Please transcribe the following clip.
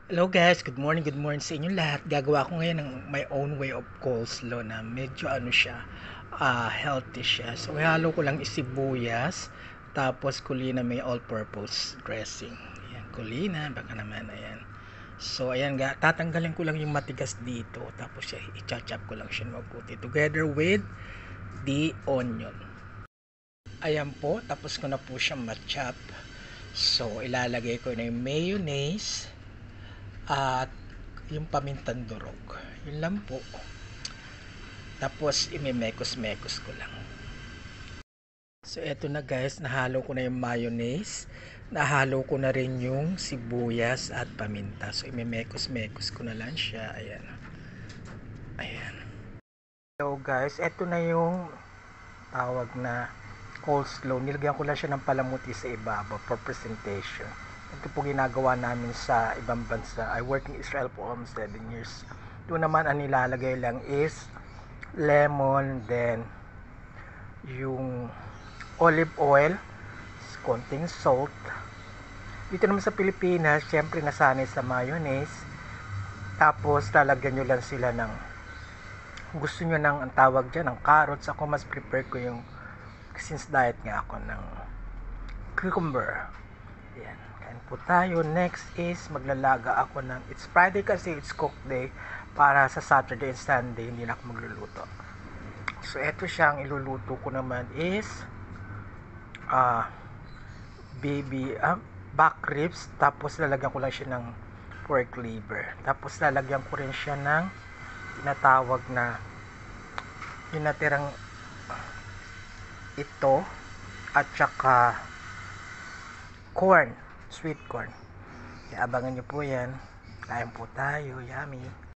Hello guys, good morning sa inyo lahat. Gagawa ko ngayon ng my own way of coleslaw na medyo healthy siya. So ihalo ko lang isibuyas, tapos kulina may all-purpose dressing. Ayan, kulina, baka naman, ayan. So ayan, tatanggalin ko lang yung matigas dito, tapos i-chop ko lang siya mabuti together with the onion. Ayan po, tapos ko na po siya ma-chop. So ilalagay ko na yung mayonnaise at yung pamintang durog, yun lang po. Tapos imemekos-mekos ko lang. So eto na guys, nahalo ko na yung mayonnaise, nahalo ko na rin yung sibuyas at paminta. So imemekos-mekos ko na lang siya. Ayan. So guys, eto na yung tawag na coleslaw. Nilagyan ko lang siya ng palamuti sa ibabaw for presentation. Ito po ginagawa namin sa ibang bansa. I work in Israel for almost 7 years. Doon naman ang nilalagay lang is lemon, then yung olive oil, konting salt. Dito naman sa Pilipinas, syempre nasanay sa mayonnaise. Tapos lalagyan nyo lang sila ng, gusto nyo ng ang tawag dyan, ng carrots. Ako mas prefer ko yung, since diet nga ako, ng cucumber. Yan, kain po tayo. Next is maglalaga ako ng, it's Friday kasi it's cook day, para sa Saturday and Sunday hindi na ako magluluto. So eto siya, ang iluluto ko naman is back ribs, tapos lalagyan ko lang siya ng pork liver, tapos lalagyan ko rin siya ng tinatawag na yung natirang ito, at saka corn, sweet corn. Kaya abangan nyo po yan. Kain po tayo, yummy.